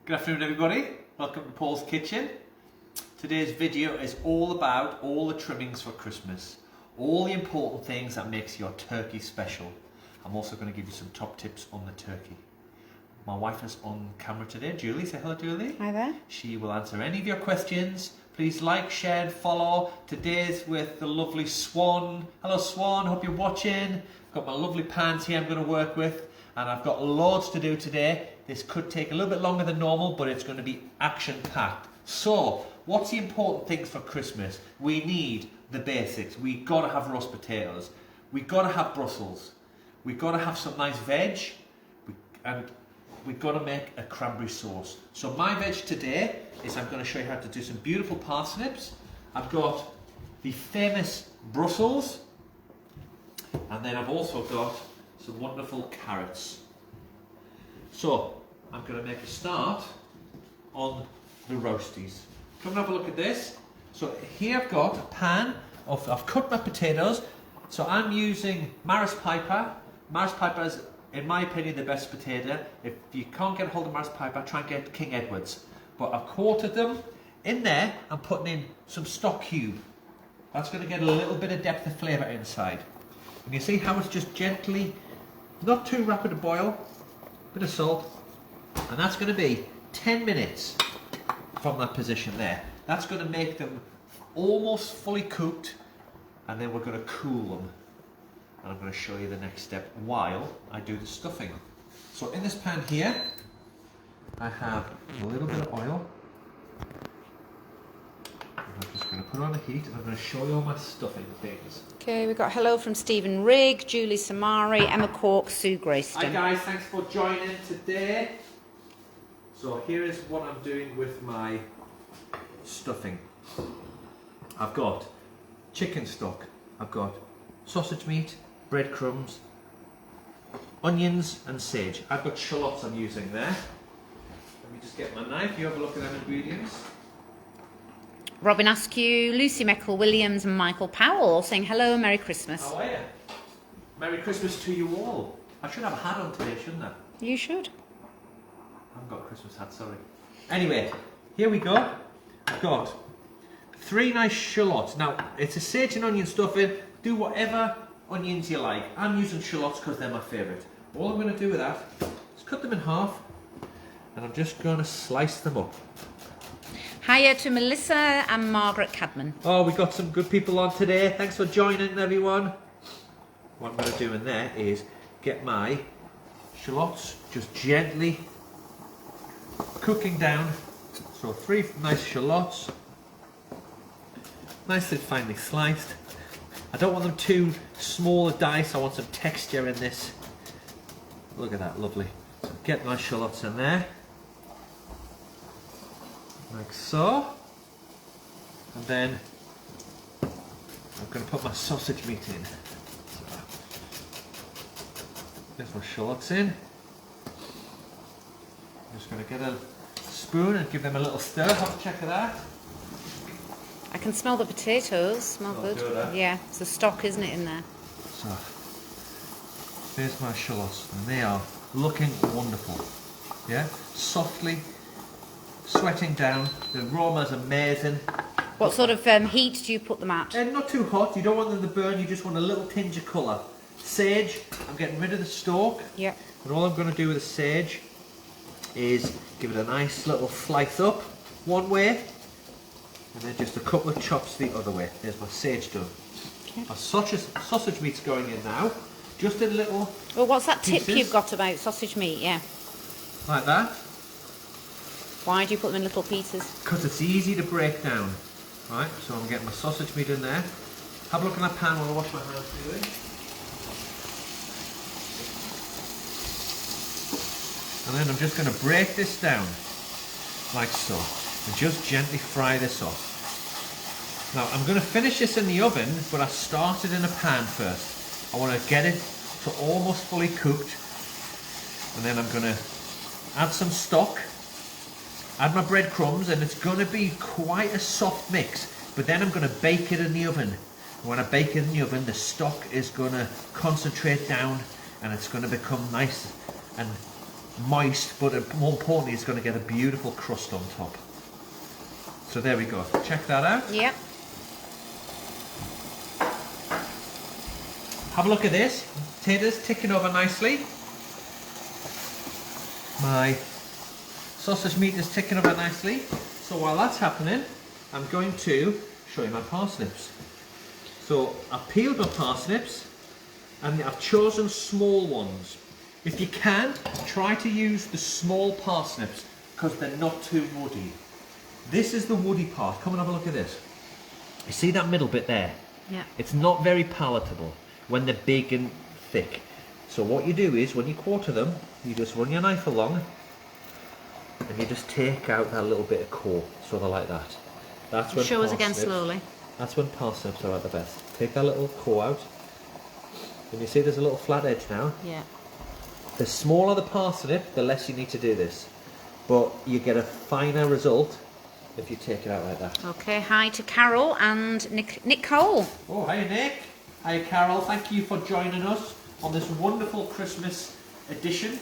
Good afternoon everybody, welcome to Paul's Kitchen. Today's video is all about all the trimmings for Christmas. All the important things that makes your turkey special. I'm also going to give you some top tips on the turkey. My wife is on camera today. Julie, say hello Julie. Hi there. She will answer any of your questions. Please like, share and follow. Today's with the lovely Swan. Hello Swan, hope you're watching. I've got my lovely pans here I'm going to work with. And I've got loads to do today. This could take a little bit longer than normal, but it's going to be action-packed. So, what's the important things for Christmas? We need the basics. We've got to have roast potatoes. We've got to have Brussels. We've got to have some nice veg. And we've got to make a cranberry sauce. So my veg today is I'm going to show you how to do some beautiful parsnips. I've got the famous Brussels. And then I've also got some wonderful carrots. So I'm going to make a start on the roasties. Come and have a look at this. So here I've got a pan of, I've cut my potatoes. So I'm using Maris Piper. Maris Piper is, in my opinion, the best potato. If you can't get a hold of Maris Piper, try and get King Edward's. But I've quartered them. In there, I'm putting in some stock cube. That's going to get a little bit of depth of flavour inside. And you see how it's just gently, not too rapid a boil, bit of salt, and that's going to be 10 minutes from that position there. That's going to make them almost fully cooked, and then we're going to cool them. And I'm going to show you the next step while I do the stuffing. So in this pan here, I have a little bit of oil. I'm just going to put on the heat and I'm going to show you all my stuffing things. Okay, we've got hello from Stephen Rigg, Julie Samari, Emma Cork, Sue Grayston. Hi guys, thanks for joining today. So here is what I'm doing with my stuffing. I've got chicken stock, I've got sausage meat, breadcrumbs, onions and sage. I've got shallots I'm using there. Let me just get my knife, you have a look at them ingredients. Robin Askew, Lucy Meckle-Williams and Michael Powell saying hello, Merry Christmas. How are you? Merry Christmas to you all. I should have a hat on today, shouldn't I? You should. I haven't got a Christmas hat, sorry. Anyway, here we go. I've got 3 nice shallots. Now, it's a sage and onion stuffing. Do whatever onions you like. I'm using shallots because they're my favourite. All I'm going to do with that is cut them in half and I'm just going to slice them up. Hiya to Melissa and Margaret Cadman. Oh, we've got some good people on today. Thanks for joining, everyone. What I'm going to do in there is get my shallots just gently cooking down. So 3 nice shallots, nicely finely sliced. I don't want them too small a dice. I want some texture in this. Look at that, lovely. So get my shallots in there. Like so, and then I'm going to put my sausage meat in. So, there's my shallots in. I'm just going to get a spoon and give them a little stir. Have a check of that. I can smell the potatoes, smell good. Yeah, it's the stock, isn't it, in there? So, there's my shallots, and they are looking wonderful. Yeah, softly sweating down. The aroma is amazing. What sort of heat do you put them at? And not too hot. You don't want them to burn. You just want a little tinge of colour. Sage. I'm getting rid of the stalk. Yeah. And all I'm going to do with the sage is give it a nice little slice up one way, and then just a couple of chops the other way. There's my sage done. Okay. My sausage meat's going in now. Just in little. Well, what's that pieces. tip you've got about sausage meat? Yeah. Like that. Why do you put them in little pieces? Because it's easy to break down. Right, so I'm getting my sausage meat in there. Have a look in that pan while I wash my hands doing. And then I'm just going to break this down, like so, and just gently fry this off. Now I'm going to finish this in the oven, but I started in a pan first. I want to get it to almost fully cooked, and then I'm going to add some stock. Add my breadcrumbs, and it's going to be quite a soft mix, but then I'm going to bake it in the oven. And when I bake it in the oven, the stock is going to concentrate down and it's going to become nice and moist, but more importantly, it's going to get a beautiful crust on top. So there we go. Check that out. Yep. Have a look at this. Potatoes ticking over nicely. My sausage meat is ticking over nicely. So while that's happening, I'm going to show you my parsnips. So I've peeled my parsnips and I've chosen small ones. If you can, try to use the small parsnips because they're not too woody. This is the woody part. Come and have a look at this. You see that middle bit there? Yeah. It's not very palatable when they're big and thick. So what you do is, when you quarter them, you just run your knife along and you just take out that little bit of core, sort of like that. That's when Show us again parsnips- slowly. That's when parsnips are at the best. Take that little core out. And you see there's a little flat edge now? Yeah. The smaller the parsnip, the less you need to do this. But you get a finer result if you take it out like that. Okay, hi to Carol and Nick Cole. Oh, hi Nick. Hi Carol. Thank you for joining us on this wonderful Christmas edition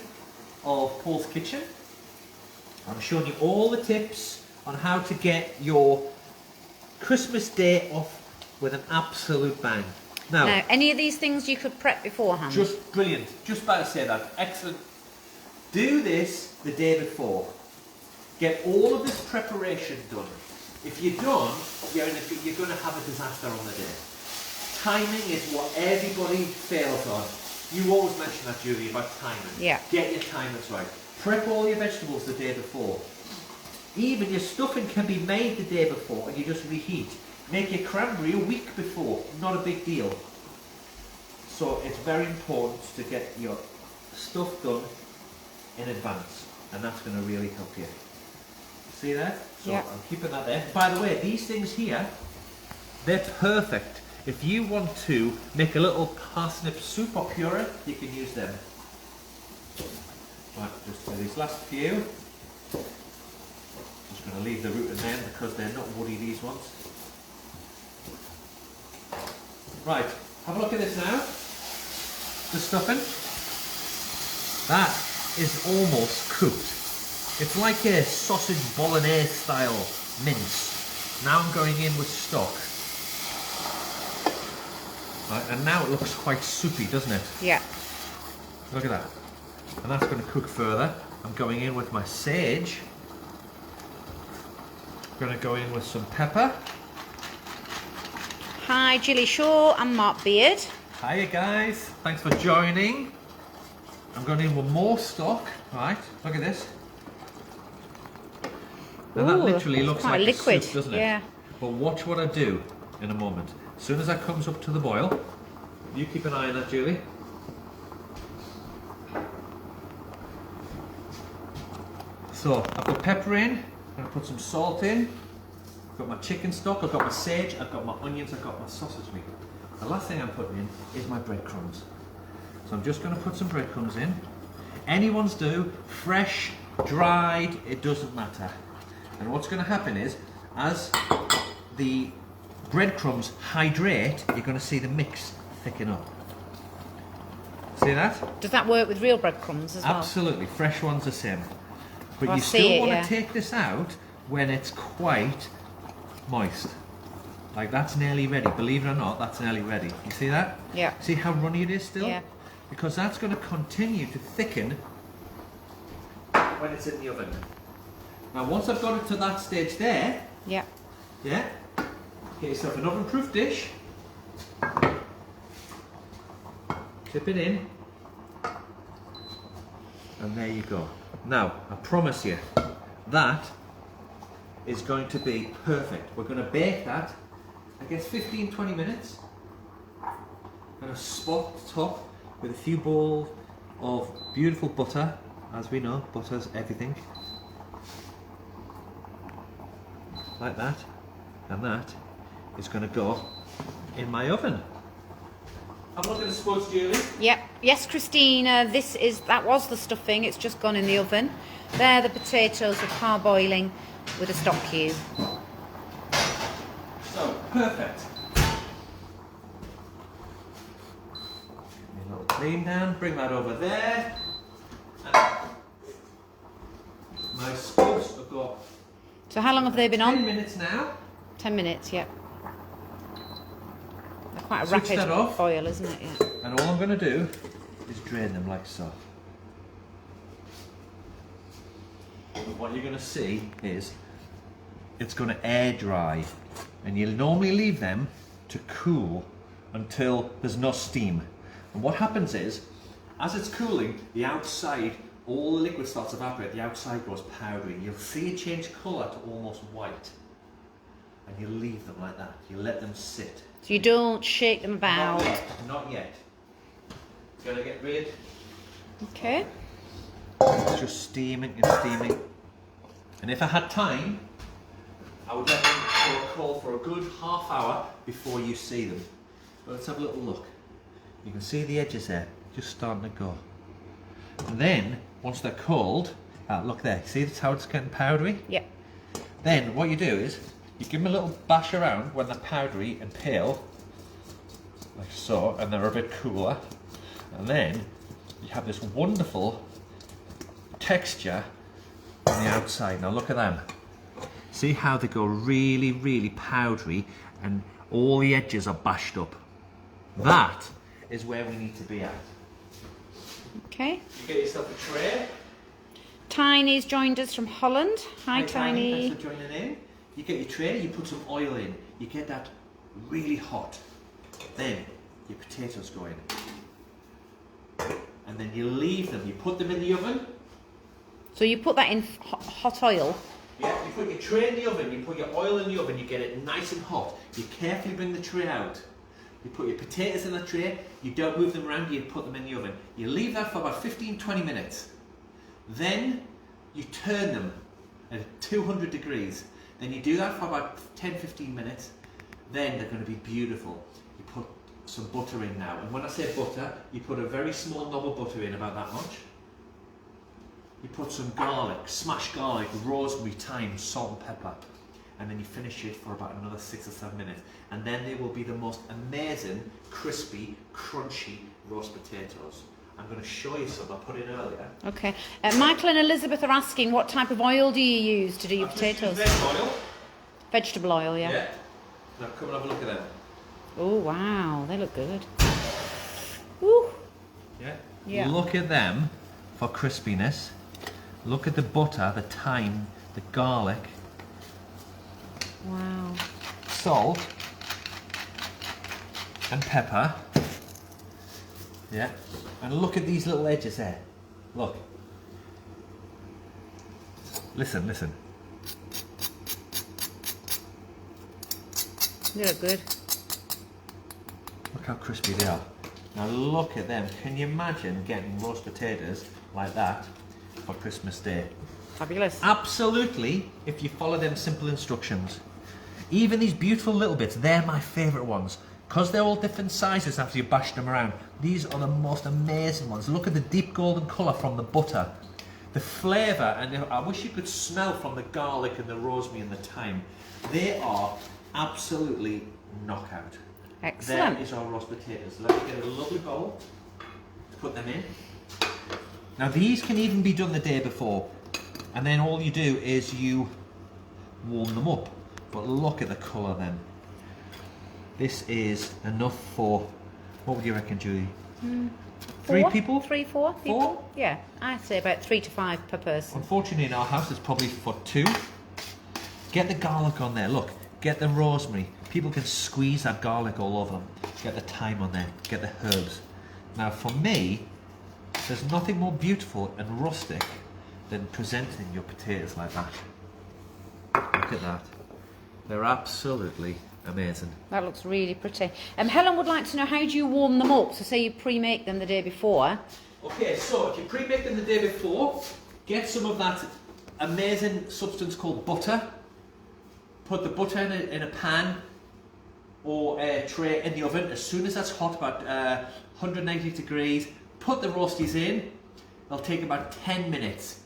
of Paul's Kitchen. I'm showing you all the tips on how to get your Christmas day off with an absolute bang. Now, Any of these things you could prep beforehand? just brilliant. Just about to say that. Excellent. Do this the day before. Get all of this preparation done. If you don't, you're going to have a disaster on the day. Timing is what everybody fails on. You always mention that, Julie, about timing. Yeah. Get your timings right. Prep all your vegetables the day before. Even your stuffing can be made the day before and you just reheat. Make your cranberry a week before. Not a big deal. So it's very important to get your stuff done in advance, and that's going to really help you. See that? So Yeah. I'm keeping that there. By the way, these things here, they're perfect. If you want to make a little parsnip soup or puree, you can use them. Right, just for these last few. Just going to leave the root in them because they're not woody, these ones. Right, have a look at this now. The stuffing. That is almost cooked. It's like a sausage bolognese style mince. Now I'm going in with stock. Right, and now it looks quite soupy, doesn't it? Yeah. Look at that. And that's going to cook further. I'm going in with my sage. I'm going to go in with some pepper. Hi, Gilly Shaw and Mark Beard. Hiya guys, thanks for joining. I'm going in with more stock. Right, look at this. Now that Ooh, literally that's looks quite like liquid. a soup, doesn't it? Yeah. But watch what I do in a moment. As soon as that comes up to the boil, you keep an eye on that, Julie. So I've got pepper in, I'm going to put some salt in. I've got my chicken stock, I've got my sage, I've got my onions, I've got my sausage meat. The last thing I'm putting in is my breadcrumbs. So I'm just going to put some breadcrumbs in. Anyone's do, fresh, dried, it doesn't matter. And what's going to happen is, as the breadcrumbs hydrate, you're going to see the mix thicken up. See that? Does that work with real breadcrumbs as well? Absolutely, fresh ones the same. But I you see still it, want yeah. to take this out when it's quite moist. Like that's nearly ready. Believe it or not, that's nearly ready. You see that? Yeah. See how runny it is still? Yeah. Because that's going to continue to thicken when it's in the oven. Now once I've got it to that stage there, Yeah. yeah, get yourself an oven-proof dish, tip it in, and there you go. Now, I promise you, that is going to be perfect. We're going to bake that, I guess 15-20 minutes. Going to spot the top with a few balls of beautiful butter. As we know, butter's everything. Like that. And that is going to go in my oven. Have a look at the spuds, Julie. Yep. Yes, Christina, that was the stuffing. It's just gone in the oven. There, the potatoes are parboiling with a stock cube. So, perfect. Give me a little clean down, bring that over there. And nice scoops. I've got So how long have they been on? 10 minutes now. 10 minutes, yeah. They're quite a Switch rapid that off. boil, isn't it? Yeah. And all I'm going to do is drain them like so. And what you're going to see is it's going to air dry, and you'll normally leave them to cool until there's no steam. And what happens is, as it's cooling, the outside, all the liquid starts to evaporate, the outside goes powdery. You'll see it change colour to almost white. And you leave them like that. You let them sit. So you don't shake them about. Not yet. Not yet. Gonna get rid. Okay. It's just steaming and steaming. And if I had time, I would let them call for a good half hour before you see them. But let's have a little look. You can see the edges there, just starting to go. And then, once they're cold, look there, see how it's getting powdery? Yep. Then what you do is, you give them a little bash around when they're powdery and pale, like so, and they're a bit cooler. And then, you have this wonderful texture on the outside. Now look at them. See how they go really, really powdery and all the edges are bashed up. That is where we need to be at. Okay. You get yourself a tray. Tiny's joined us from Holland. Hi, Tiny. Thanks for joining in. You get your tray, you put some oil in. You get that really hot. Then your potatoes go in. And then you leave them. You put them in the oven. So you put that in hot oil. Yeah, you put your tray in the oven, you put your oil in the oven, you get it nice and hot. You carefully bring the tray out. You put your potatoes in the tray, you don't move them around, you put them in the oven. You leave that for about 15-20 minutes. Then you turn them at 200 degrees. Then you do that for about 10-15 minutes. Then they're going to be beautiful. You put some butter in now. And when I say butter, you put a very small knob of butter in, about that much. You put some garlic, smashed garlic, rosemary, thyme, salt and pepper. And then you finish it for about another 6 or 7 minutes. And then they will be the most amazing, crispy, crunchy roast potatoes. I'm going to show you some I put in earlier. Okay. Michael and Elizabeth are asking, what type of oil do you use to do your potatoes? Veg oil. Vegetable oil, yeah. Yeah. Now come and have a look at them. Oh, wow. They look good. Woo. Yeah? Yeah. Look at them for crispiness. Look at the butter, the thyme, the garlic. Wow. Salt and pepper. Yeah. And look at these little edges there. Look. Listen, listen. They look good. Look how crispy they are. Now look at them. Can you imagine getting roast potatoes like that for Christmas Day? Fabulous. Absolutely, if you follow them simple instructions. Even these beautiful little bits, they're my favourite ones. Because they're all different sizes after you bash them around. These are the most amazing ones. Look at the deep golden colour from the butter. The flavour, and I wish you could smell from the garlic and the rosemary and the thyme. They are absolutely knockout. Excellent. There is our roast potatoes. Let me get a lovely bowl to put them in. Now these can even be done the day before. And then all you do is you warm them up. But look at the colour then. This is enough for, what would you reckon, Julie? 3 people? 3, 4 people? 4? Yeah, I'd say about 3 to 5 per person. Unfortunately in our house it's probably for 2. Get the garlic on there, look. Get the rosemary. People can squeeze that garlic all over them. Get the thyme on there. Get the herbs. Now for me, there's nothing more beautiful and rustic than presenting your potatoes like that. Look at that. They're absolutely amazing. That looks really pretty. Helen would like to know, how do you warm them up? So say you pre-make them the day before. Okay, so if you pre-make them the day before, get some of that amazing substance called butter. Put the butter in a pan or a tray in the oven. As soon as that's hot, about 190 degrees, put the roasties in. They'll take about 10 minutes.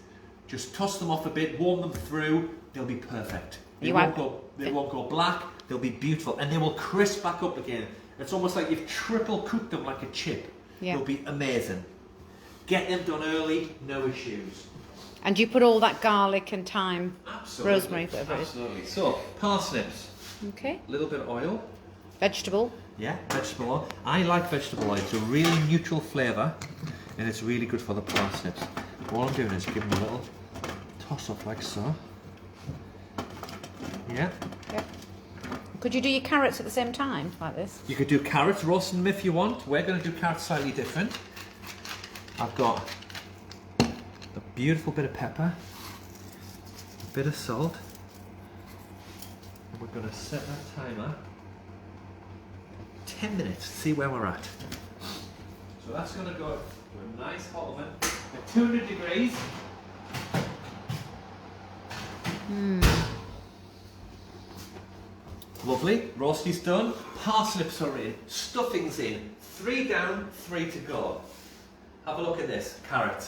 Just toss them off a bit, warm them through, they'll be perfect. They won't go black, they'll be beautiful, and they will crisp back up again. It's almost like you've triple cooked them like a chip. Yeah. They'll be amazing. Get them done early, no issues. And you put all that garlic and thyme, Absolutely. rosemary, whatever it is. Absolutely. So, parsnips. Okay. A little bit of oil. Vegetable. Yeah, vegetable oil. I like vegetable oil. It's a really neutral flavour and it's really good for the parsnips. All I'm doing is giving them a little toss up like so. Yeah. Yep. Could you do your carrots at the same time, like this? You could do carrots, roasting them if you want. We're going to do carrots slightly different. I've got a beautiful bit of pepper, a bit of salt, and we're going to set that timer 10 minutes, see where we're at. So that's going to go to a nice hot oven at 200 degrees. Lovely, roasty's done, parsnips are in, stuffing's in, 3 down, 3 to go. Have a look at this, carrot.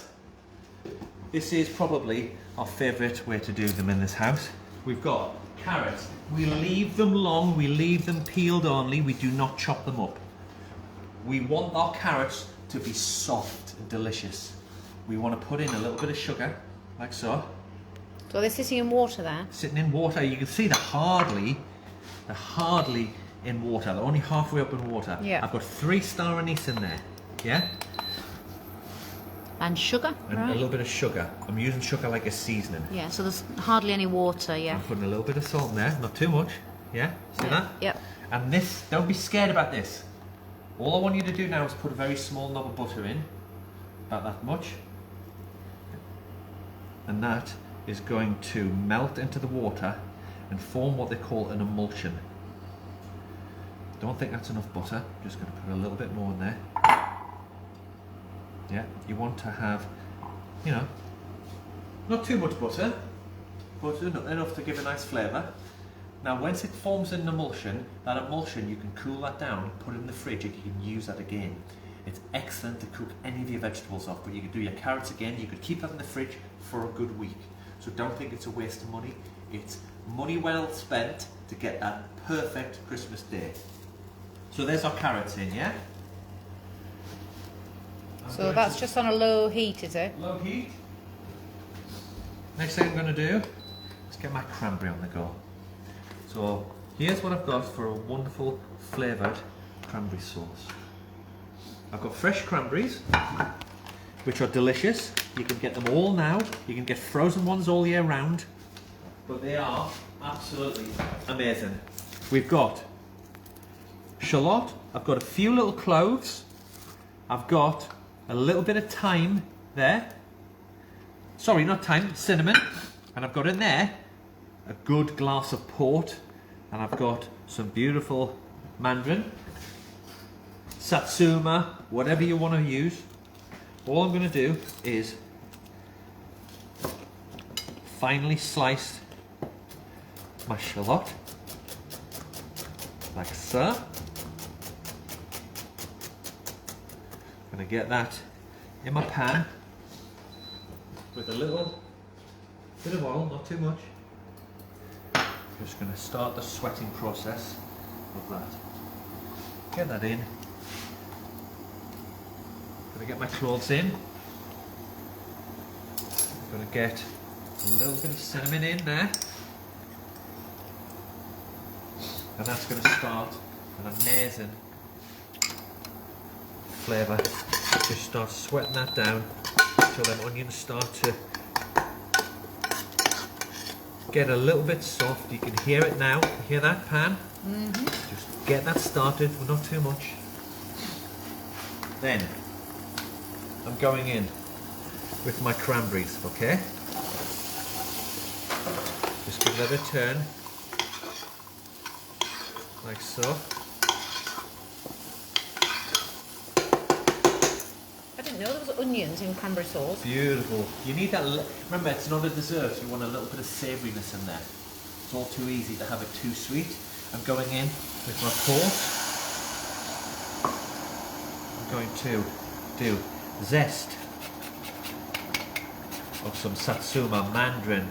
This is probably our favourite way to do them in this house. We've got carrots. We leave them long, we leave them peeled only, we do not chop them up. We want our carrots to be soft and delicious. We want to put in a little bit of sugar, like so. So they're sitting in water there? Sitting in water, you can see they're hardly in water, they're only halfway up in water. Yeah. I've got 3 star anise in there, yeah? And sugar, And right? a little bit of sugar. I'm using sugar like a seasoning. Yeah, so there's hardly any water, yeah. I'm putting a little bit of salt in there, not too much. Yeah, see that? Yep. And this, don't be scared about this. All I want you to do now is put a very small knob of butter in, about that much. And that is going to melt into the water and form what they call an emulsion. Don't think that's enough butter, just going to put a little bit more in there. Yeah, you want to have, you know, not too much butter, but enough to give a nice flavour. Now once it forms an emulsion, that emulsion you can cool that down, put it in the fridge and you can use that again. It's excellent to cook any of your vegetables off, but you could do your carrots again, you could keep that in the fridge for a good week. So don't think it's a waste of money, it's money well spent to get that perfect Christmas day. So there's our carrots in, yeah? So that's just on a low heat, is it? Low heat. Next thing I'm going to do is get my cranberry on the go. So here's what I've got for a wonderful flavoured cranberry sauce. I've got fresh cranberries, which are delicious. You can get them all now. You can get frozen ones all year round, but they are absolutely amazing. We've got shallot. I've got a few little cloves. I've got a little bit of thyme there. Sorry, not thyme, cinnamon. And I've got in there a good glass of port. And I've got some beautiful mandarin, satsuma, whatever you want to use. All I'm going to do is finely slice my shallot, like so. I'm going to get that in my pan with a little bit of oil, not too much. Just going to start the sweating process of that. Get that in. Going to get my cloves in. I'm going to get a little bit of cinnamon in there. And that's going to start an amazing flavour. Just start sweating that down until them onions start to get a little bit soft. You can hear it now. You hear that, Pan? Mm-hmm. Just get that started, but not too much. Then I'm going in with my cranberries, okay? Just give that a turn, like so. I didn't know there was onions in cranberry sauce. Beautiful. You need that. Remember, it's not a dessert. You want a little bit of savouriness in there. It's all too easy to have it too sweet. I'm going in with my port. I'm going to do zest of some satsuma, mandarin,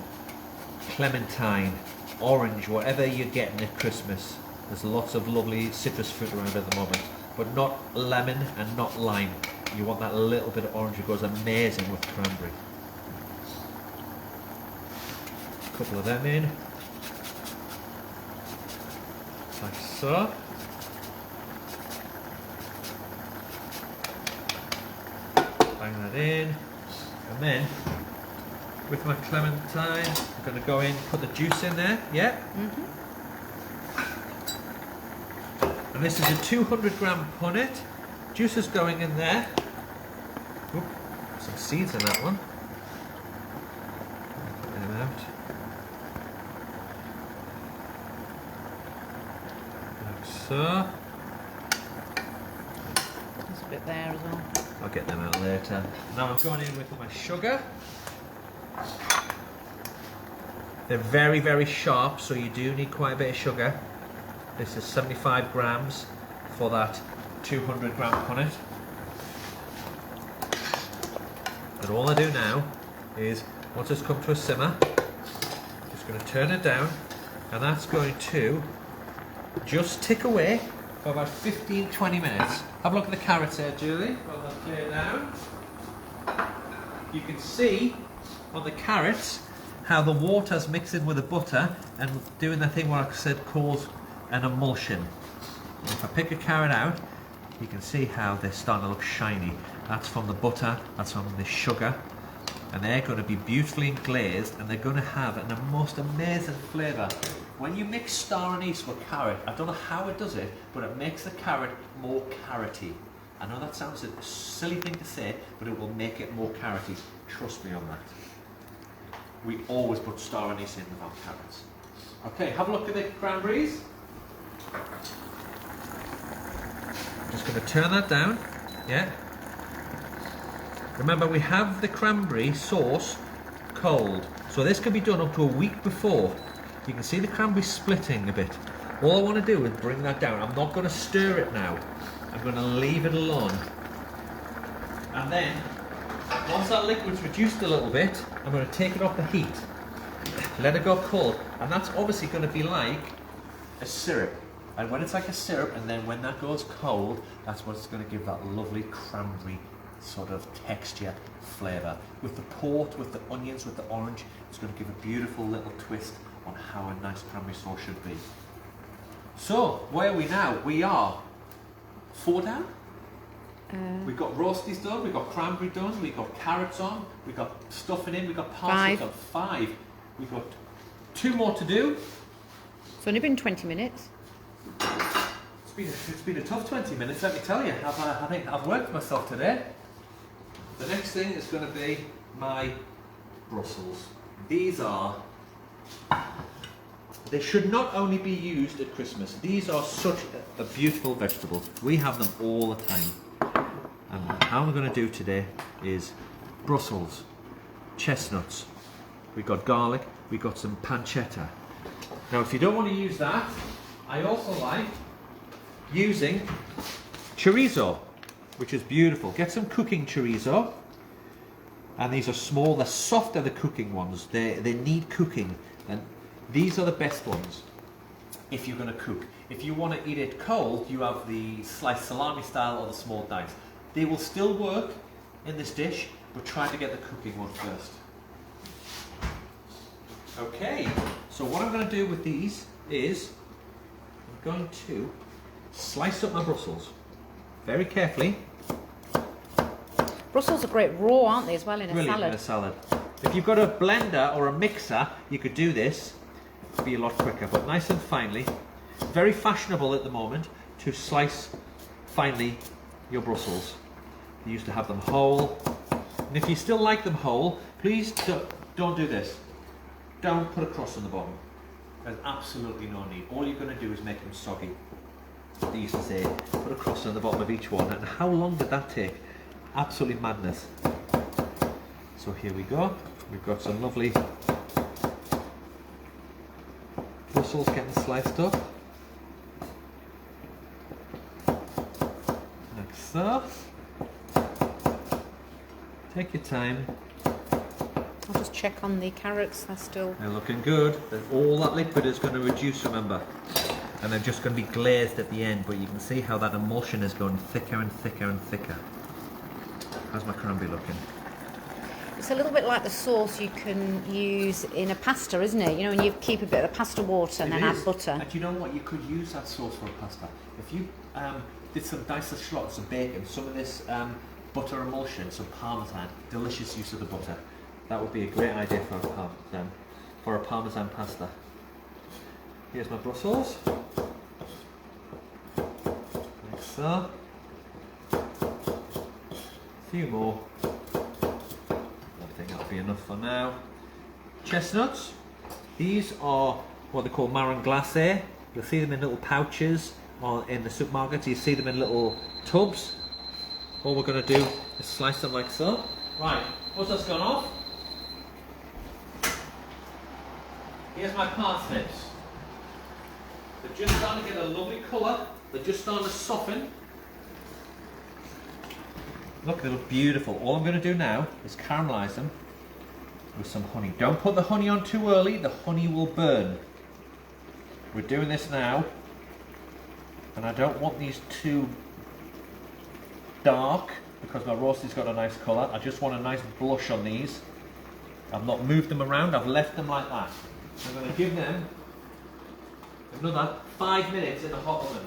clementine, orange, whatever you're getting at Christmas. There's lots of lovely citrus fruit around at the moment, but not lemon and not lime. You want that little bit of orange. It goes amazing with cranberry. couple of them in. Like so. Bang that in. And then, with my clementine, I'm going to go in, put the juice in there. Yeah? Mm-hmm. And this is a 200-gram punnet. Juice is going in there. Oop, some seeds in that one. Put them out. Like so. There's a bit there as well. I'll get them out later. Now I'm going in with my sugar. They're very, very sharp, so you do need quite a bit of sugar. This is 75 grams for that 200-gram punnet. And all I do now is, once it's come to a simmer, just going to turn it down, and that's going to just tick away for about 15-20 minutes. Have a look at the carrots there, Julie, while I clear down. You can see on the carrots how the water's mixing with the butter and doing the thing what I said calls an emulsion. And if I pick a carrot out, you can see how they're starting to look shiny. That's from the butter, that's from the sugar, and they're going to be beautifully glazed, and they're going to have a most amazing flavour. When you mix star anise with carrot, I don't know how it does it, but it makes the carrot more carroty. I know that sounds a silly thing to say, but it will make it more carroty. Trust me on that. We always put star anise in with our carrots. Okay, have a look at the cranberries. Just going to turn that down, yeah. Remember, we have the cranberry sauce cold, so this can be done up to a week before. You can see the cranberry splitting a bit. All I want to do is bring that down. I'm not going to stir it now. I'm going to leave it alone. And then, once that liquid's reduced a little bit, I'm going to take it off the heat. Let it go cold. And that's obviously going to be like a syrup. And when it's like a syrup, and then when that goes cold, that's what's going to give that lovely cranberry sort of texture, flavour. With the port, with the onions, with the orange, it's going to give a beautiful little twist on how a nice cranberry sauce should be. So, where are we now? We are 4 down. We've got roasties done, we've got cranberry done, we've got carrots on, we've got stuffing in, we've got parsnips on 5. We've got 2 more to do. It's only been 20 minutes. It's been a tough 20 minutes, let me tell you. I think I've worked myself today. The next thing is going to be my Brussels. These are... They should not only be used at Christmas. These are such a beautiful vegetable. We have them all the time. And how I'm going to do today is Brussels, chestnuts. We've got garlic, we've got some pancetta. Now if you don't want to use that, I also like using chorizo, which is beautiful. Get some cooking chorizo. And these are small, they're softer, the cooking ones. They need cooking. And these are the best ones if you're going to cook. If you want to eat it cold, you have the sliced salami style or the small dice. They will still work in this dish, but try to get the cooking one first. Okay, so what I'm going to do with these is I'm going to slice up my Brussels very carefully. Brussels are great raw, aren't they, as well, in a Brilliant salad? in a salad. If you've got a blender or a mixer, you could do this. It'd be a lot quicker, but nice and finely. Very fashionable at the moment to slice finely your Brussels. They used to have them whole. And if you still like them whole, please don't do this. Don't put a crust on the bottom. There's absolutely no need. All you're going to do is make them soggy. They used to say, put a crust on the bottom of each one. And how long did that take? Absolutely madness. So here we go. We've got some lovely Brussels getting sliced up. Like so. Take your time. I'll just check on the carrots, they're still... They're looking good. All that liquid is going to reduce, remember. And they're just going to be glazed at the end, but you can see how that emulsion is going thicker and thicker and thicker. How's my cranberry looking? It's a little bit like the sauce you can use in a pasta, isn't it? You know, when you keep a bit of the pasta water and then add butter. And you know what? You could use that sauce for a pasta. If you did some diced shallots, some bacon, some of this butter emulsion, some parmesan, delicious use of the butter. That would be a great idea for a parmesan pasta. Here's my Brussels. Like so. A few more. I think that'll be enough for now. Chestnuts. These are what they call marron glacé. You'll see them in little pouches or in the supermarkets. You see them in little tubs. All we're going to do is slice them like so. Right, once that's gone off, here's my parsnips. They're just starting to get a lovely colour. They're just starting to soften. Look, they look beautiful. All I'm going to do now is caramelise them with some honey. Don't put the honey on too early, the honey will burn. We're doing this now, and I don't want these too dark because my roasty's got a nice colour. I just want a nice blush on these. I've not moved them around, I've left them like that. I'm going to give them another 5 minutes in the hot oven.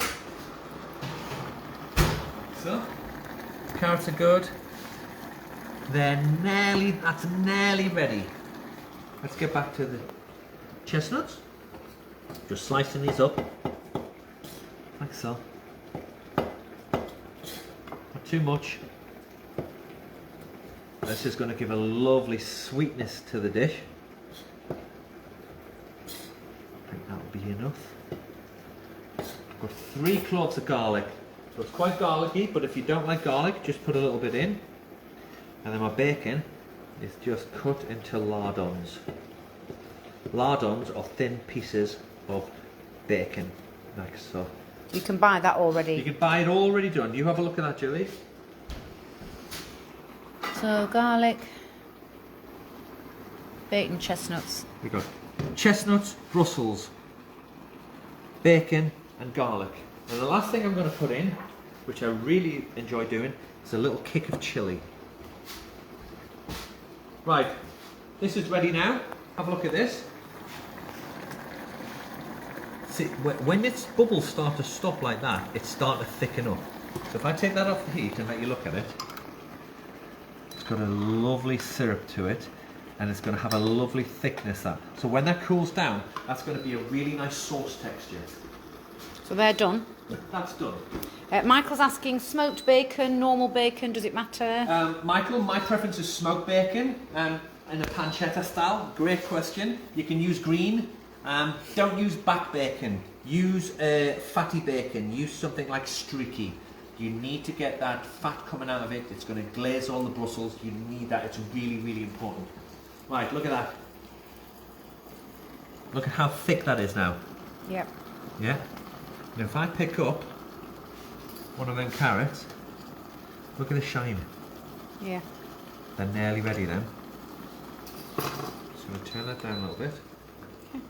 Like so. Carrots are good. That's nearly ready. Let's get back to the chestnuts. Just slicing these up, like so. Not too much. This is going to give a lovely sweetness to the dish. I think that'll be enough. I've got 3 cloves of garlic. So it's quite garlicky, but if you don't like garlic, just put a little bit in. And then my bacon is just cut into lardons. Lardons are thin pieces of bacon, like so. You can buy that already. You can buy it already done. You have a look at that, Julie. So garlic, bacon, chestnuts. We got chestnuts, Brussels, bacon and garlic. And the last thing I'm going to put in, which I really enjoy doing, is a little kick of chilli. Right, this is ready now. Have a look at this. See, when its bubbles start to stop like that, it's starting to thicken up. So if I take that off the heat and let you look at it, it's got a lovely syrup to it, and it's going to have a lovely thickness. So when that cools down, that's going to be a really nice sauce texture. So they're done. That's done. Michael's asking, smoked bacon, normal bacon, does it matter? Michael, my preference is smoked bacon in a pancetta style. Great question. You can use green. Don't use back bacon. Use fatty bacon. Use something like streaky. You need to get that fat coming out of it. It's going to glaze all the Brussels. You need that. It's really, really important. Right, look at that. Look at how thick that is now. Yep. Yeah? Now if I pick up one of them carrots, look at the shine. Yeah. They're nearly ready then. Just going to turn that down a little bit. Okay.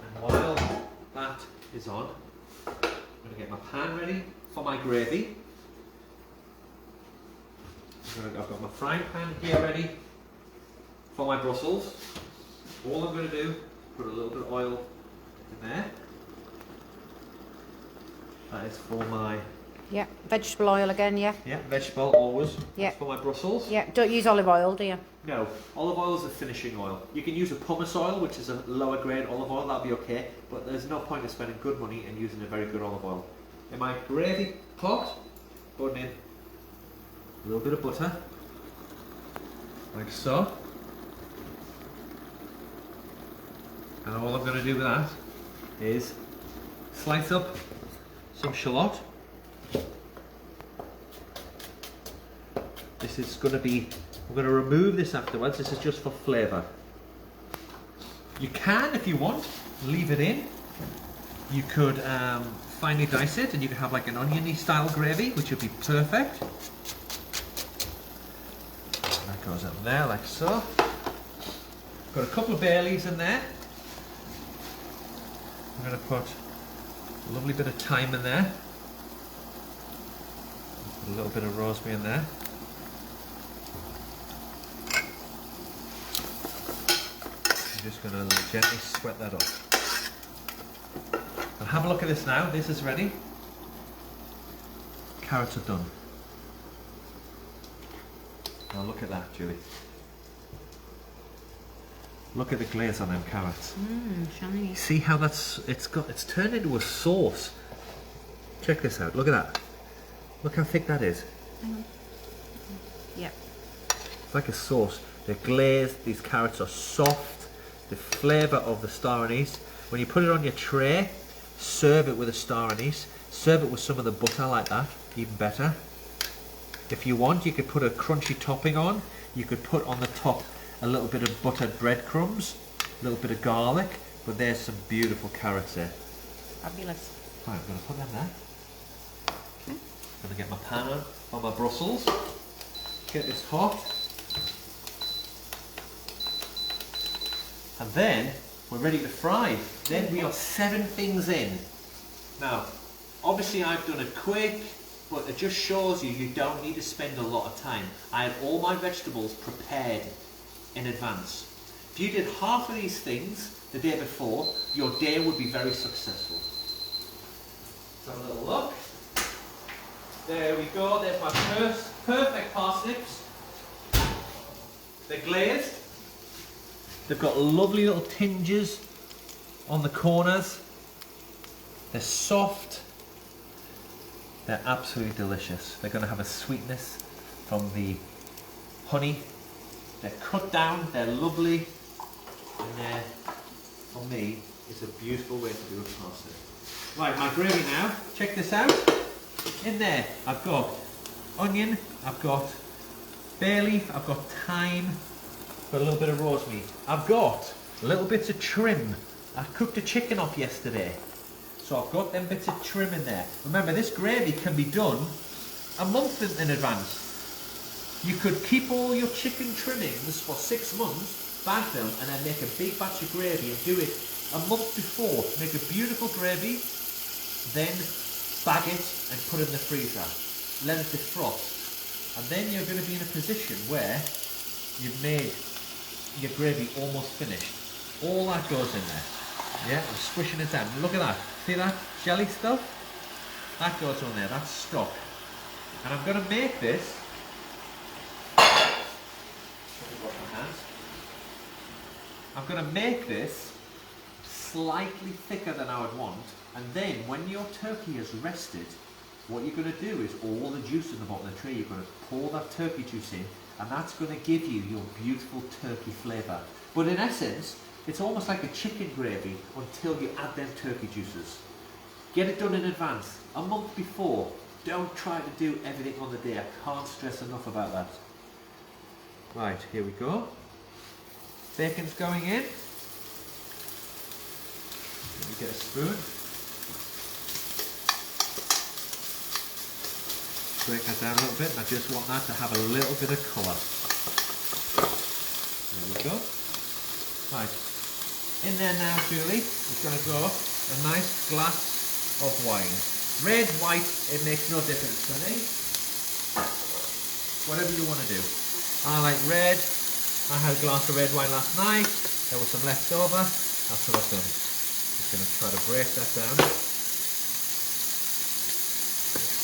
And while that is on, I'm going to get my pan ready for my gravy. I've got my frying pan here ready for my Brussels. All I'm going to do is put a little bit of oil in there. That is for my... Yeah, vegetable oil again, yeah? Yeah, vegetable always. Yeah. That's for my Brussels. Yeah, don't use olive oil, do you? No, olive oil is a finishing oil. You can use a pumice oil, which is a lower grade olive oil, that'll be okay, but there's no point in spending good money and using a very good olive oil. In my gravy pot, putting in a little bit of butter, like so. And all I'm going to do with that is slice up some shallot. This is going to be, I'm going to remove this afterwards. This is just for flavour. You can, if you want, leave it in. You could finely dice it and you can have like an oniony style gravy, which would be perfect. That goes up there like so. Got a couple of bay leaves in there. I'm going to put a lovely bit of thyme in there. Put a little bit of rosemary in there. I'm just going to gently sweat that up. And have a look at this now. This is ready. Carrots are done. Now look at that, Julie. Look at the glaze on them carrots. Shiny. See how it's turned into a sauce. Check this out. Look at that. Look how thick that is. Yep. It's like a sauce. They're glazed. These carrots are soft. The flavour of the star anise. When you put it on your tray, serve it with a star anise. Serve it with some of the butter like that. Even better. If you want, you could put a crunchy topping on. You could put on the top a little bit of buttered breadcrumbs, a little bit of garlic, but there's some beautiful carrots there. Fabulous. Right, I'm going to put them there. I'm going to get my pan on my Brussels. Get this hot. And then we're ready to fry. Then we are 7 things in. Now, obviously I've done it quick, but it just shows you don't need to spend a lot of time. I have all my vegetables prepared in advance. If you did half of these things the day before, your day would be very successful. Let's have a little look. There we go, there's my first perfect parsnips. They're glazed. They've got lovely little tinges on the corners. They're soft. They're absolutely delicious. They're going to have a sweetness from the honey. They're cut down, they're lovely, and they're, for me, it's a beautiful way to do a parsnip. Right, my gravy now, check this out. In there, I've got onion, I've got bay leaf, I've got thyme, got a little bit of rosemary. I've got little bits of trim. I cooked a chicken off yesterday, so I've got them bits of trim in there. Remember, this gravy can be done a month in advance. You could keep all your chicken trimmings for 6 months, bag them, and then make a big batch of gravy and do it a month before. Make a beautiful gravy, then bag it and put it in the freezer. Let it defrost. And then you're going to be in a position where you've made your gravy almost finished. All that goes in there. Yeah, I'm squishing it down. Look at that. See that jelly stuff? That goes on there. That's stock. And I'm going to make this. I'm going to make this slightly thicker than I would want, and then when your turkey has rested, what you're going to do is all the juice in the bottom of the tray, you're going to pour that turkey juice in, and that's going to give you your beautiful turkey flavour. But in essence, it's almost like a chicken gravy until you add them turkey juices. Get it done in advance, a month before. Don't try to do everything on the day. I can't stress enough about that. Right, here we go. Bacon's going in. Let me get a spoon. Break that down a little bit, and I just want that to have a little bit of colour. There we go. Right. In there now, Julie, is going to go a nice glass of wine. Red, white, it makes no difference to me. Whatever you want to do. I like red. I had a glass of red wine last night. There was some left over. That's what I've done. Just going to try to break that down.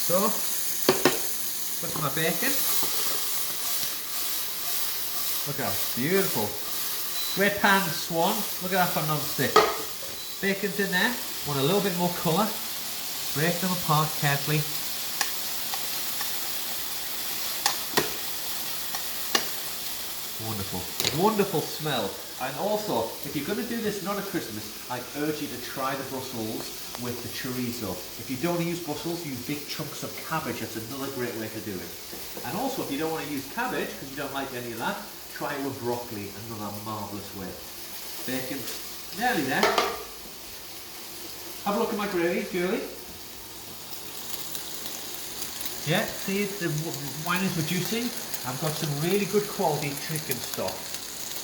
So, look at my bacon. Look at that, beautiful. Great pan, Swan. Look at that for non-stick. Bacon's in there. Want a little bit more colour. Break them apart carefully. Wonderful. Wonderful smell. And also, if you're going to do this not at Christmas, I urge you to try the Brussels with the chorizo. If you don't use Brussels, use big chunks of cabbage. That's another great way to do it. And also, if you don't want to use cabbage, because you don't like any of that, try it with broccoli, another marvellous way. Bacon, nearly there. Have a look at my gravy, Julie. Yeah, see, the wine is reducing. I've got some really good quality chicken stock.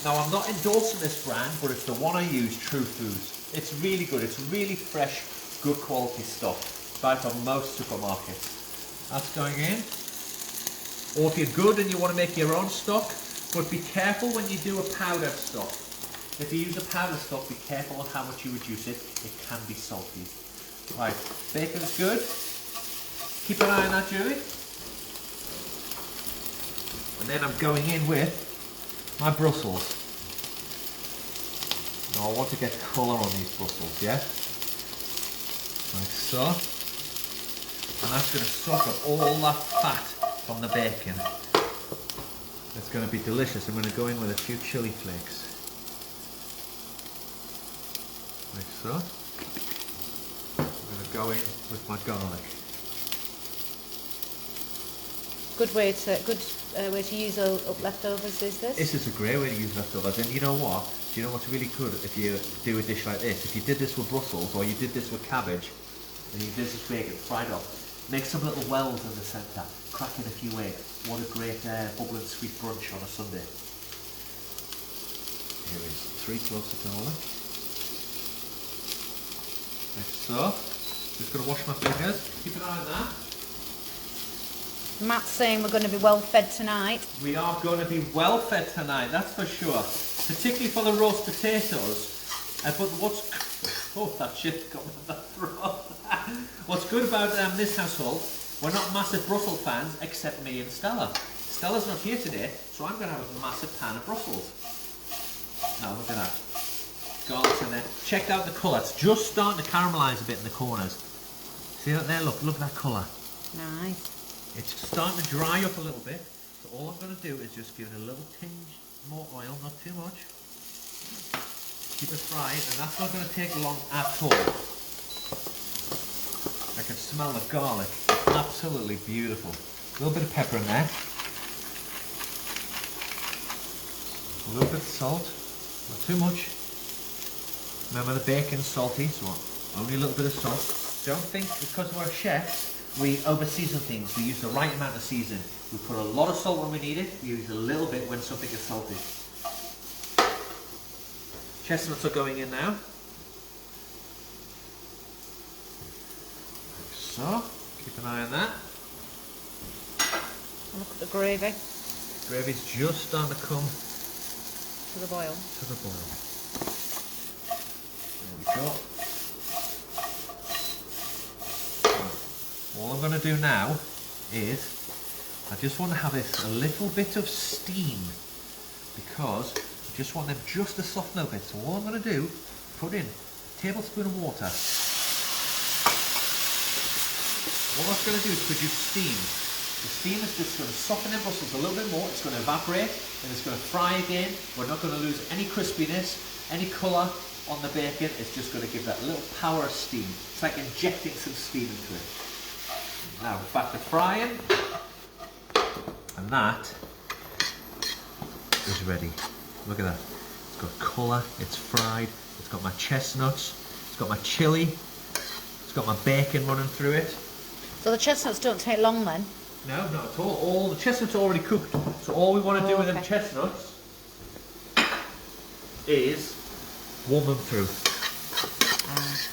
Now, I'm not endorsing this brand, but it's the one I use, True Foods. It's really good. It's really fresh, good quality stock. Buy from most supermarkets. That's going in. Or if you're good and you want to make your own stock, but be careful when you do a powdered stock. If you use a powder stock, be careful on how much you reduce it. It can be salty. Right, bacon's good. Keep an eye on that, Julie. And then I'm going in with my Brussels. Now I want to get colour on these Brussels, yeah? Like so. And that's going to soak up all that fat from the bacon. It's going to be delicious. I'm going to go in with a few chili flakes. Like so. I'm going to go in with my garlic. Good way to use up leftovers is this? This is a great way to use leftovers. And you know what? Do you know what's really good if you do a dish like this? If you did this with Brussels or you did this with cabbage and you did this bacon fried up, make some little wells in the centre, crack in a few eggs. What a great bubbling sweet brunch on a Sunday. Here is 3 cloves of garlic. Like so. Just going to wash my fingers. Keep an eye on that. Matt's saying we're going to be well fed tonight. We are going to be well fed tonight, that's for sure. Particularly for the roast potatoes. But what's... Oh, that shit's coming in the throat. What's good about this household, we're not massive Brussels fans, except me and Stella. Stella's not here today, so I'm going to have a massive pan of Brussels. Now, look at that. Garlic's in there. Check out the colour. It's just starting to caramelise a bit in the corners. See that there? Look at that colour. Nice. It's starting to dry up a little bit, so all I'm going to do is just give it a little tinge more oil, not too much. Keep it fried, and that's not going to take long at all. I can smell the garlic. Absolutely beautiful. A little bit of pepper in there. A little bit of salt, not too much. Remember the bacon's salty, so only a little bit of salt. Don't think because we're chefs we over-season things. We use the right amount of seasoning. We put a lot of salt when we need it. We use a little bit when something is salty. Chestnuts are going in now. Like so. Keep an eye on that. Look at the gravy. Gravy's just starting to come To the boil. to the boil. There we go. All I'm going to do now is, I just want to have this a little bit of steam because I just want them just to soften a bit. So all I'm going to do, put in a tablespoon of water. All that's going to do is produce steam. The steam is just going to soften the Brussels a little bit more. It's going to evaporate and it's going to fry again. We're not going to lose any crispiness, any colour on the bacon. It's just going to give that little power of steam. It's like injecting some steam into it. Now back to frying, and that is ready. Look at that. It's got colour, it's fried, it's got my chestnuts, it's got my chilli, it's got my bacon running through it. So the chestnuts don't take long then? No, not at all. All the chestnuts are already cooked. So all we want to do with them chestnuts is warm them through.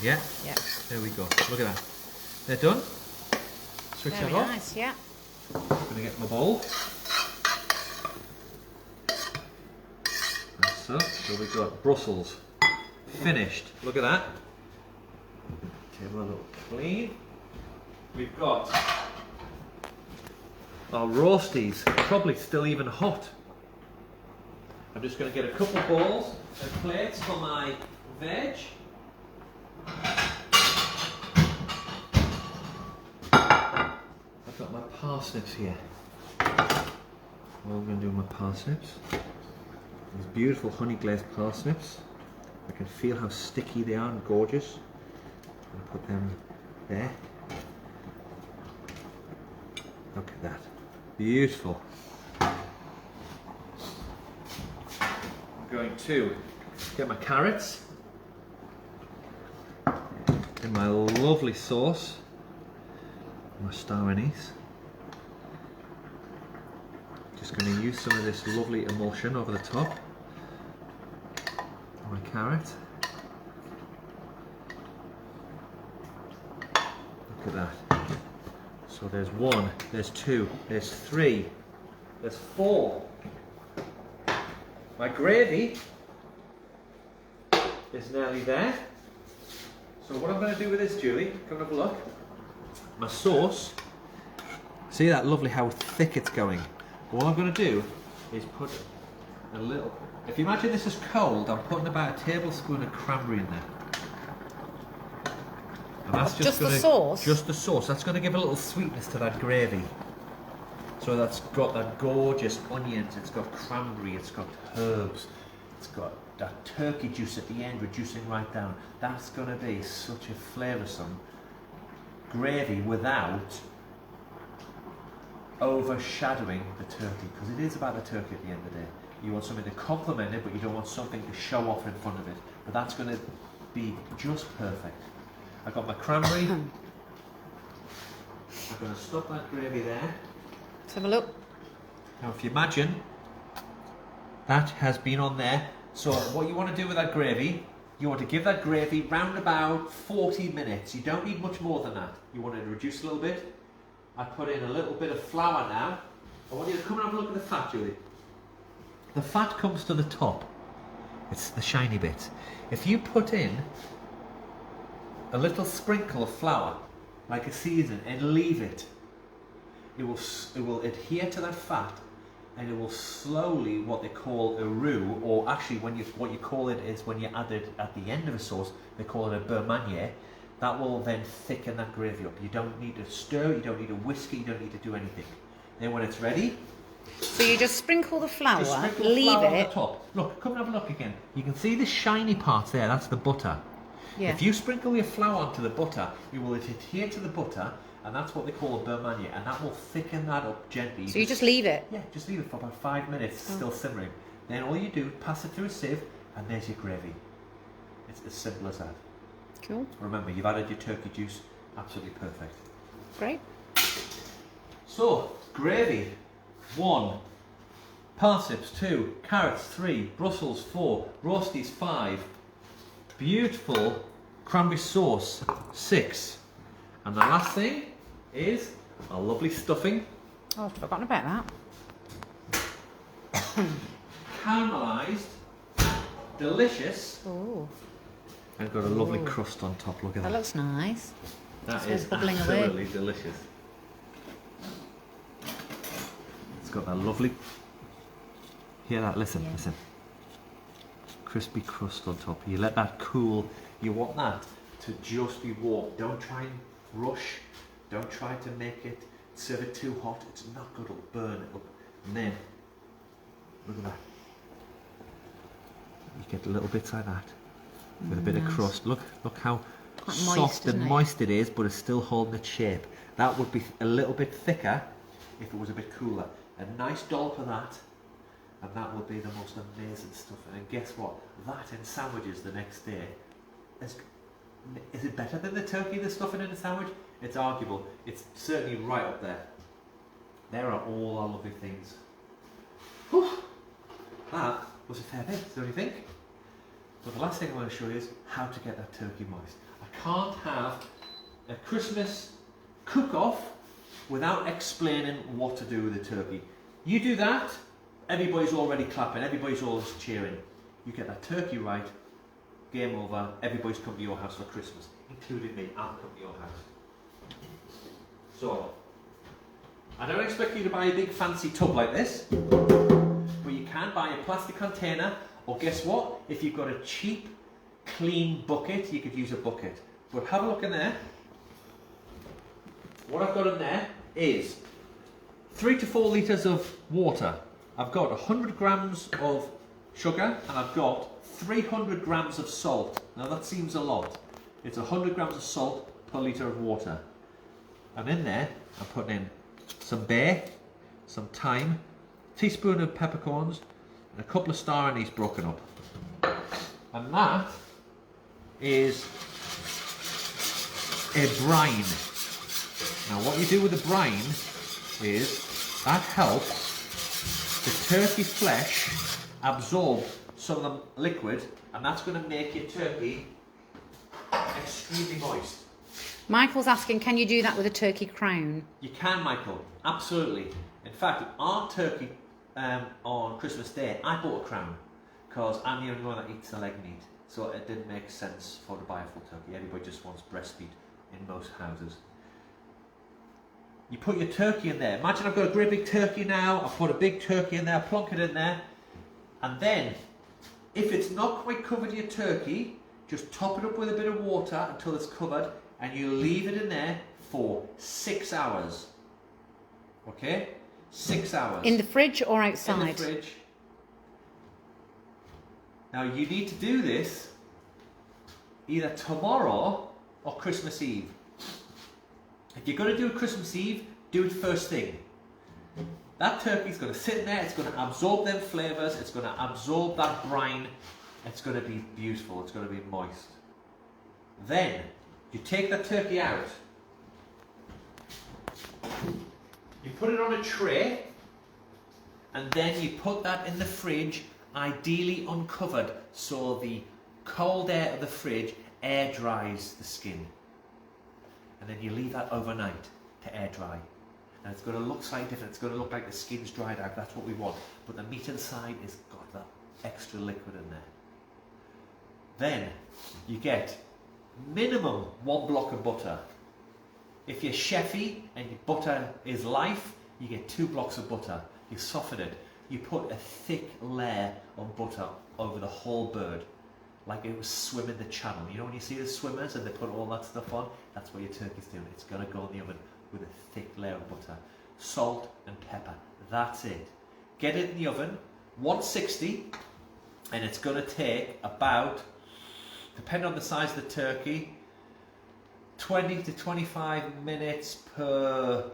Yeah? Yeah. There we go. Look at that. They're done. Switch Very that off. nice, yeah. I'm going to get my bowl. Like so. So we've got Brussels finished. Look at that. Table a little clean. We've got our roasties, probably still even hot. I'm just going to get a couple of bowls and plates for my veg. I've got my parsnips here. What I'm going to do with my parsnips, these beautiful honey glazed parsnips. I can feel how sticky they are and gorgeous. I'm going to put them there. Look at that. Beautiful. I'm going to get my carrots in my lovely sauce. My star anise. Just going to use some of this lovely emulsion over the top. My carrot. Look at that. So there's 1, there's 2, there's 3, there's 4. My gravy is nearly there. So what I'm going to do with this, Julie, come and have a look. My sauce, see that lovely how thick it's going. What I'm going to do is put a little, if you imagine this is cold, I'm putting about a tablespoon of cranberry in there. And that's just the sauce? Just the sauce. That's going to give a little sweetness to that gravy. So that's got that gorgeous onions, it's got cranberry, it's got herbs, it's got that turkey juice at the end reducing right down. That's going to be such a flavoursome gravy without overshadowing the turkey, because it is about the turkey at the end of the day. You want something to complement it, but you don't want something to show off in front of it. But that's going to be just perfect. I've got my cranberry. I'm going to stop that gravy there. Let's have a look. Now if you imagine, that has been on there. So what you want to do with that gravy, you want to give that gravy round about 40 minutes. You don't need much more than that. You want it to reduce a little bit. I put in a little bit of flour now. I want you to come and have a look at the fat, Julie. The fat comes to the top. It's the shiny bit. If you put in a little sprinkle of flour, like a season, and leave it, it will adhere to that fat, and it will slowly, what they call a roux, or actually what you call it is when you add it at the end of a sauce, they call it a beurre manier. That will then thicken that gravy up. You don't need to stir, you don't need to whisk it, you don't need to do anything. Then when it's ready, so you just sprinkle the flour, leave it on the top. Look, come and have a look again. You can see the shiny parts there, that's the butter. Yeah. If you sprinkle your flour onto the butter, it will adhere to the butter, and that's what they call a beurre manier, and that will thicken that up gently. So you just leave it? Yeah, just leave it for about 5 minutes, still simmering. Then all you do, pass it through a sieve, and there's your gravy. It's as simple as that. Cool. Remember, you've added your turkey juice, absolutely perfect. Great. So, gravy, 1. Parsnips, 2. Carrots, 3. Brussels, 4. Roasties, 5. Beautiful cranberry sauce, 6. And the last thing is a lovely stuffing. Oh, I've forgotten about that. Caramelised, delicious. Oh, And got a lovely crust on top, look at that. that looks nice. That It's is bubbling away. absolutely delicious. It's got that lovely, hear that, listen, Yeah. listen. Crispy crust on top. You let that cool, you want that to just be warm. Don't try and rush, don't try to make it, serve it too hot, it's not good, it'll burn it up. And then, look at that. You get little bits like that. With a bit of crust. Look how Quite soft moist, and isn't it? moist it is, but it's still holding its shape. That would be a little bit thicker if it was a bit cooler. A nice dollop of that, and that will be the most amazing stuff. And guess what? That in sandwiches the next day. Is it better than the turkey that's stuffing in a sandwich? It's arguable. It's certainly right up there. There are all our lovely things. Whew. That was a fair bit, don't you think? But the last thing I want to show you is how to get that turkey moist. I can't have a Christmas cook-off without explaining what to do with the turkey. You do that, everybody's already clapping, everybody's always cheering. You get that turkey right, game over, everybody's come to your house for Christmas, including me, I'll come to your house. So, I don't expect you to buy a big fancy tub like this, but you can buy a plastic container. Or guess what? If you've got a cheap, clean bucket, you could use a bucket. But have a look in there. What I've got in there is 3 to 4 litres of water. I've got 100 grams of sugar, and I've got 300 grams of salt. Now that seems a lot. It's 100 grams of salt per litre of water. And in there, I'm putting in some bay, some thyme, a teaspoon of peppercorns, and a couple of star anise broken up. And that is a brine. Now what you do with the brine is that helps the turkey flesh absorb some of the liquid, and that's going to make your turkey extremely moist. Michael's asking, can you do that with a turkey crown? You can, Michael, absolutely. In fact, our turkey on Christmas Day, I bought a crown because I'm the only one that eats the leg meat. So it didn't make sense for to buy a full turkey. Everybody just wants breast meat in most houses. You put your turkey in there. Imagine I've got a great big turkey now. I've put a big turkey in there, plonk it in there. And then, if it's not quite covered your turkey, just top it up with a bit of water until it's covered, and you leave it in there for 6 hours. Okay? 6 hours. In the fridge or outside? In the fridge. Now you need to do this either tomorrow or Christmas Eve. If you're going to do it Christmas Eve, do it first thing. That turkey's going to sit in there, it's going to absorb them flavours, it's going to absorb that brine, it's going to be beautiful, it's going to be moist. Then, you take that turkey out, you put it on a tray, and then you put that in the fridge, ideally uncovered, so the cold air of the fridge air dries the skin. And then you leave that overnight to air dry. And it's going to look slightly different. It's going to look like the skin's dried out. That's what we want. But the meat inside has got that extra liquid in there. Then you get minimum 1 block of butter. If you're chefy and your butter is life, you get 2 blocks of butter. You soften it. You put a thick layer of butter over the whole bird, like it was swimming the channel. You know when you see the swimmers and they put all that stuff on? That's what your turkey's doing. It's going to go in the oven with a thick layer of butter. Salt and pepper. That's it. Get it in the oven, 160, and it's going to take about, depending on the size of the turkey, 20 to 25 minutes per,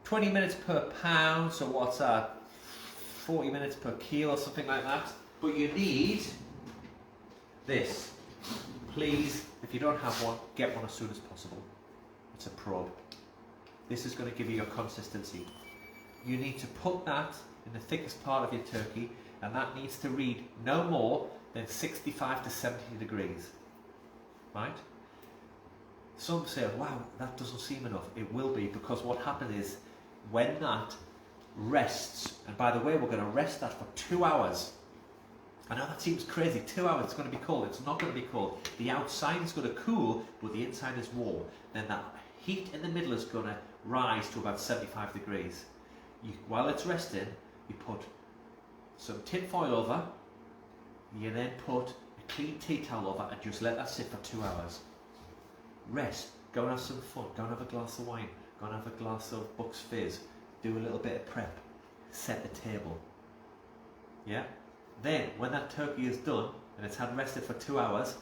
20 minutes per pound, so what's that? 40 minutes per kilo or something like that. But you need this. Please, if you don't have one, get one as soon as possible. It's a probe. This is going to give you your consistency. You need to put that in the thickest part of your turkey, and that needs to read no more than 65 to 70 degrees. Right? Some say, wow, that doesn't seem enough. It will be, because what happens is when that rests, and by the way, we're going to rest that for 2 hours. I know that seems crazy, 2 hours, it's going to be cold. It's not going to be cold. The outside is going to cool, but the inside is warm. Then that heat in the middle is going to rise to about 75 degrees. While it's resting, you put some tin foil over, you then put a clean tea towel over and just let that sit for 2 hours. Rest, go and have some fun, go and have a glass of wine, go and have a glass of Bucks Fizz, do a little bit of prep, set the table. Yeah? Then, when that turkey is done and it's had rested for 2 hours,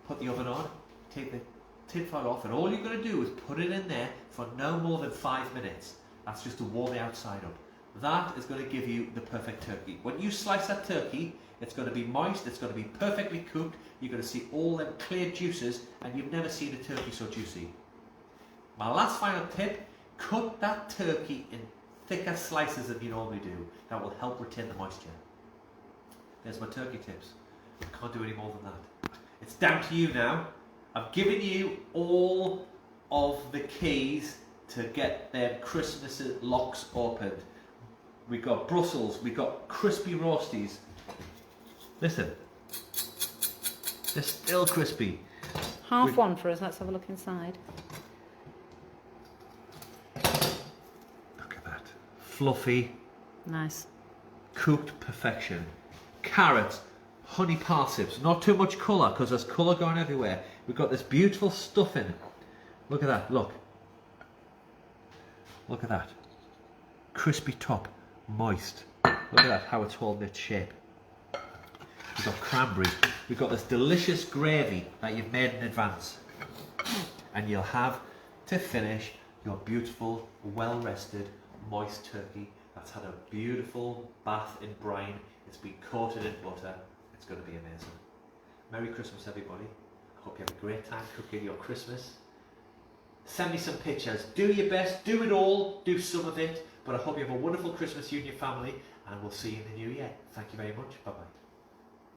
put the oven on, take the tin foil off, and all you're going to do is put it in there for no more than 5 minutes. That's just to warm the outside up. That is going to give you the perfect turkey. When you slice that turkey, it's going to be moist, it's going to be perfectly cooked, you're going to see all them clear juices, and you've never seen a turkey so juicy. My last final tip, cut that turkey in thicker slices than you normally do. That will help retain the moisture. There's my turkey tips. I can't do any more than that. It's down to you now. I've given you all of the keys to get them Christmas locks opened. We've got Brussels, we've got crispy roasties. Listen, they're still crispy. Half one for us, let's have a look inside. Look at that. Fluffy. Nice. Cooked perfection. Carrots, honey parsnips, not too much colour because there's colour going everywhere. We've got this beautiful stuffing. Look at that, look. Look at that. Crispy top, moist. Look at that, how it's holding its shape. We've got cranberries. We've got this delicious gravy that you've made in advance. And you'll have to finish your beautiful, well-rested, moist turkey that's had a beautiful bath in brine. It's been coated in butter. It's going to be amazing. Merry Christmas, everybody. I hope you have a great time cooking your Christmas. Send me some pictures. Do your best. Do it all. Do some of it. But I hope you have a wonderful Christmas, you and your family. And we'll see you in the new year. Thank you very much. Bye-bye.